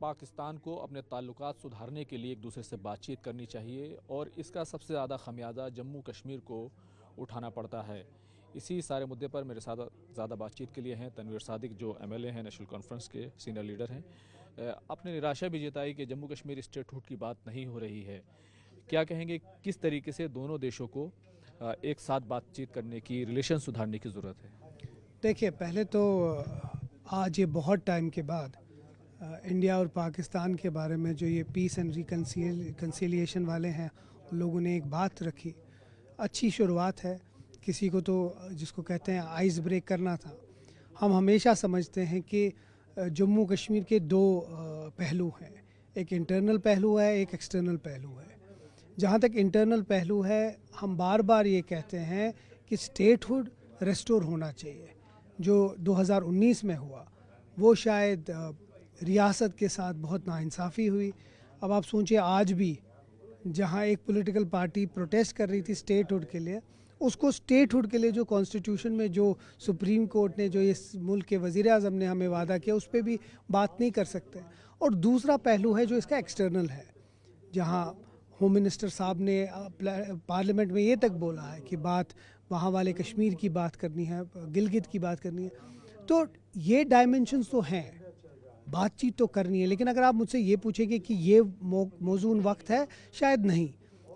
पाकिस्तान को अपने ताल्लुकात सुधारने के लिए एक दूसरे से बातचीत करनी चाहिए और इसका सबसे ज़्यादा खमियाजा जम्मू कश्मीर को उठाना पड़ता है। इसी सारे मुद्दे पर मेरे साथ ज़्यादा बातचीत के लिए हैं तनवीर सादिक, जो एमएलए हैं, नेशनल कॉन्फ्रेंस के सीनियर लीडर हैं। आपने निराशा भी जताई कि जम्मू कश्मीर स्टेटहुड की बात नहीं हो रही है। क्या कहेंगे, किस तरीके से दोनों देशों को एक साथ बातचीत करने की, रिलेशन सुधारने की ज़रूरत है? देखिए, पहले तो आज ये बहुत टाइम के बाद इंडिया और पाकिस्तान के बारे में जो ये पीस एंड रिकन्सिलिएशन वाले हैं, उन लोगों ने एक बात रखी। अच्छी शुरुआत है। किसी को तो जिसको कहते हैं आइस ब्रेक करना था। हम हमेशा समझते हैं कि जम्मू कश्मीर के दो पहलू हैं, एक इंटरनल पहलू है, एक एक्सटर्नल पहलू है। जहाँ तक इंटरनल पहलू है, हम बार बार ये कहते हैं कि स्टेटहुड रेस्टोर होना चाहिए। जो 2019 में हुआ वो शायद रियासत के साथ बहुत नाइंसाफ़ी हुई। अब आप सोचिए, आज भी जहाँ एक पॉलिटिकल पार्टी प्रोटेस्ट कर रही थी स्टेटहुड के लिए, उसको स्टेटहुड के लिए जो कॉन्स्टिट्यूशन में जो सुप्रीम कोर्ट ने, जो इस मुल्क के वज़ीर आज़म ने हमें वादा किया, उस पर भी बात नहीं कर सकते। और दूसरा पहलू है जो इसका एक्सटर्नल है, जहाँ होम मिनिस्टर साहब ने पार्लियामेंट में ये तक बोला है कि बात वहाँ वाले कश्मीर की बात करनी है, गिलगित की बात करनी है। तो ये डायमेंशंस तो हैं, बातचीत तो करनी है। लेकिन अगर आप मुझसे ये पूछेंगे कि ये मौजून वक्त है, शायद नहीं।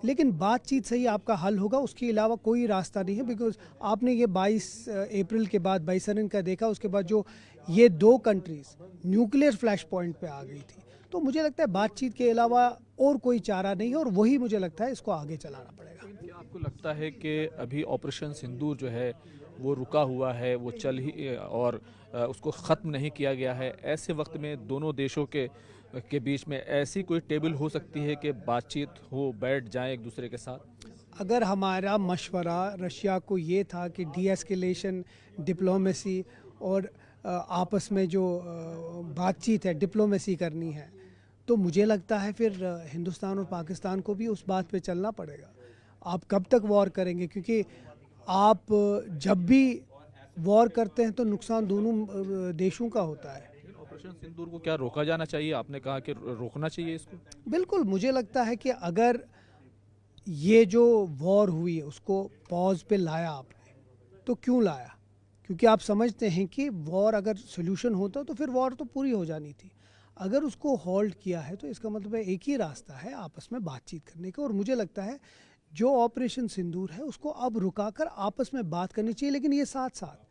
लेकिन बातचीत से ही आपका हल होगा, उसके अलावा कोई रास्ता नहीं है। बिकॉज आपने ये 22 अप्रैल के बाद, 22 का देखा, उसके बाद जो ये दो कंट्रीज़ न्यूक्लियर फ्लैश पॉइंट पे आ गई थी। तो मुझे लगता है बातचीत के अलावा और कोई चारा नहीं है, और वही मुझे लगता है इसको आगे चलाना पड़ेगा। क्या आपको लगता है कि अभी ऑपरेशन सिंदूर जो है वो रुका हुआ है, वो चल ही और उसको ख़त्म नहीं किया गया है? ऐसे वक्त में दोनों देशों के बीच में ऐसी कोई टेबल हो सकती है कि बातचीत हो, बैठ जाए एक दूसरे के साथ? अगर हमारा मशवरा रशिया को ये था कि डी एस्केलेशन, डिप्लोमेसी और आपस में जो बातचीत है, डिप्लोमेसी करनी है, तो मुझे लगता है फिर हिंदुस्तान और पाकिस्तान को भी उस बात पे चलना पड़ेगा। आप कब तक वॉर करेंगे? क्योंकि आप जब भी वॉर करते हैं तो नुकसान दोनों देशों का होता है। ऑपरेशन सिंदूर को क्या रोका जाना चाहिए? आपने कहा कि रोकना चाहिए इसको। बिल्कुल, मुझे लगता है कि अगर ये जो वॉर हुई है उसको पॉज पे लाया आपने, तो क्यों लाया? क्योंकि आप समझते हैं कि वॉर अगर सोल्यूशन होता तो फिर वॉर तो पूरी हो जानी थी। अगर उसको होल्ड किया है तो इसका मतलब है एक ही रास्ता है आपस में बातचीत करने का। और मुझे लगता है जो ऑपरेशन सिंदूर है उसको अब रुकाकर आपस में बात करनी चाहिए। लेकिन ये साथ साथ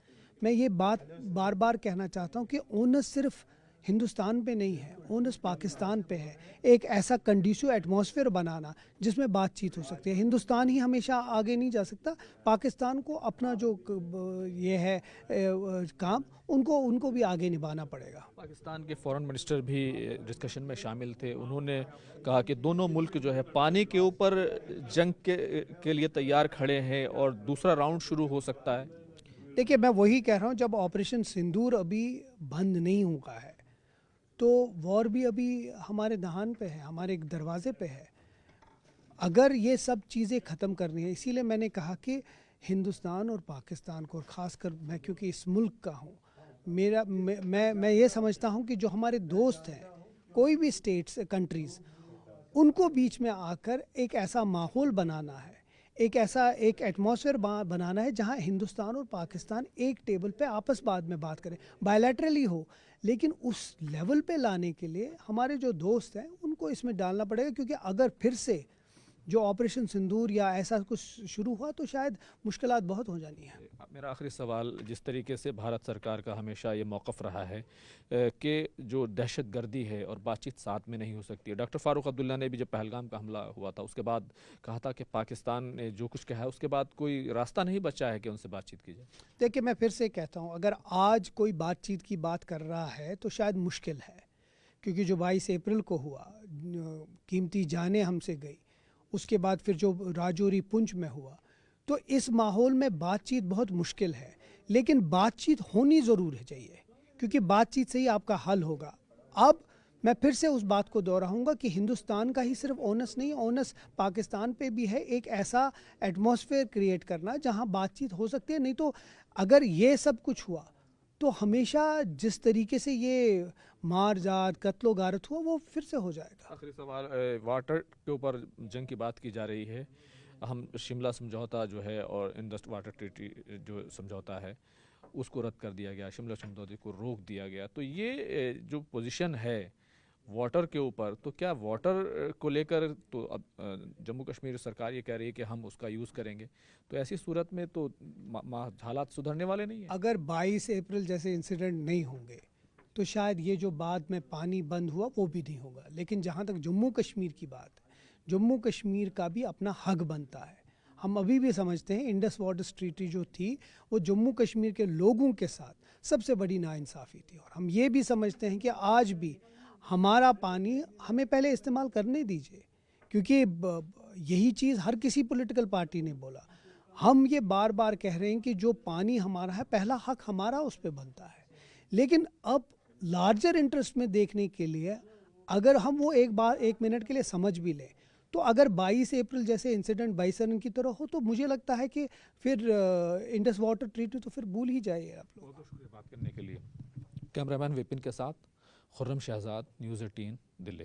मैं ये बात बार बार कहना चाहता हूँ कि ओनस सिर्फ हिंदुस्तान पे नहीं है, ओनस पाकिस्तान पे है। एक ऐसा कंडीसिव एटमॉस्फेयर बनाना जिसमें बातचीत हो सकती है। हिंदुस्तान ही हमेशा आगे नहीं जा सकता, पाकिस्तान को अपना जो ये है काम, उनको भी आगे निभाना पड़ेगा। पाकिस्तान के फॉरेन मिनिस्टर भी डिस्कशन में शामिल थे। उन्होंने कहा कि दोनों मुल्क जो है पानी के ऊपर जंग के लिए तैयार खड़े हैं और दूसरा राउंड शुरू हो सकता है। देखिए, मैं वही कह रहा हूँ, जब ऑपरेशन सिंदूर अभी बंद नहीं हुआ है तो वॉर भी अभी हमारे दहान पे है, हमारे दरवाजे पे है। अगर ये सब चीज़ें ख़त्म करनी है, इसीलिए मैंने कहा कि हिंदुस्तान और पाकिस्तान को, और ख़ासकर मैं क्योंकि इस मुल्क का हूँ, मेरा मैं ये समझता हूँ कि जो हमारे दोस्त हैं, कोई भी स्टेट्स, कंट्रीज़, उनको बीच में आकर एक ऐसा माहौल बनाना है, एक एटमॉस्फेयर बनाना है जहां हिंदुस्तान और पाकिस्तान एक टेबल पे आपस बाद में बात करें, बायलैटरली हो। लेकिन उस लेवल पे लाने के लिए हमारे जो दोस्त हैं उनको इसमें डालना पड़ेगा। क्योंकि अगर फिर से जो ऑपरेशन सिंदूर या ऐसा कुछ शुरू हुआ तो शायद मुश्किलात बहुत हो जानी है। मेरा आखिरी सवाल, जिस तरीके से भारत सरकार का हमेशा ये मौक़िफ़ रहा है कि जो दहशत गर्दी है और बातचीत साथ में नहीं हो सकती है। डॉक्टर फ़ारूक अब्दुल्ला ने भी जब पहलगाम का हमला हुआ था उसके बाद कहा था कि पाकिस्तान ने जो कुछ कहा है उसके बाद कोई रास्ता नहीं बचा है कि उनसे बातचीत की जाए। देखिए, मैं फिर से कहता हूँ, अगर आज कोई बातचीत की बात कर रहा है तो शायद मुश्किल है। क्योंकि जो 22 अप्रैल को हुआ, कीमती जानें हमसे गई, उसके बाद फिर जो राजौरी पुंछ में हुआ, तो इस माहौल में बातचीत बहुत मुश्किल है। लेकिन बातचीत होनी ज़रूर है चाहिए, क्योंकि बातचीत से ही आपका हल होगा। अब मैं फिर से उस बात को दोहराऊंगा कि हिंदुस्तान का ही सिर्फ ओनस नहीं, ओनस पाकिस्तान पे भी है। एक ऐसा एटमॉस्फेयर क्रिएट करना जहां बातचीत हो सकती है। नहीं तो अगर ये सब कुछ हुआ तो हमेशा जिस तरीके से ये मार जात कत्लो गारत हुआ वो फिर से हो जाएगा। आखिरी सवाल, वाटर के ऊपर जंग की बात की जा रही है। हम शिमला समझौता जो है और इंडस वाटर ट्रीटी जो समझौता है उसको रद्द कर दिया गया, शिमला समझौते को रोक दिया गया। तो ये जो पोजीशन है वाटर के ऊपर, तो क्या वाटर को लेकर तो अब जम्मू कश्मीर सरकार ये कह रही है कि हम उसका यूज़ करेंगे, तो ऐसी सूरत में तो हालात सुधरने वाले नहीं है। अगर 22 अप्रैल जैसे इंसिडेंट नहीं होंगे तो शायद ये जो बाद में पानी बंद हुआ वो भी नहीं होगा। लेकिन जहाँ तक जम्मू कश्मीर की बात है, जम्मू कश्मीर का भी अपना हक बनता है। हम अभी भी समझते हैं इंडस वाटर ट्रीटी जो थी वो जम्मू कश्मीर के लोगों के साथ सबसे बड़ी नाइंसाफ़ी थी। और हम ये भी समझते हैं कि आज भी हमारा पानी हमें पहले इस्तेमाल करने दीजिए, क्योंकि यही चीज़ हर किसी पॉलिटिकल पार्टी ने बोला। हम ये बार बार कह रहे हैं कि जो पानी हमारा है पहला हक हमारा उस पर बनता है। लेकिन अब लार्जर इंटरेस्ट में देखने के लिए अगर हम वो एक मिनट के लिए समझ भी लें, तो अगर 22 अप्रैल जैसे इंसिडेंट बाइसन की तरह हो तो मुझे लगता है कि फिर इंडस वाटर ट्रीटी तो फिर भूल ही जाइए आप लोग। बहुत बहुत शुक्रिया बात करने के लिए। कैमरामैन विपिन के साथ खुर्रम शहजाद, न्यूज़ 18 दिल्ली।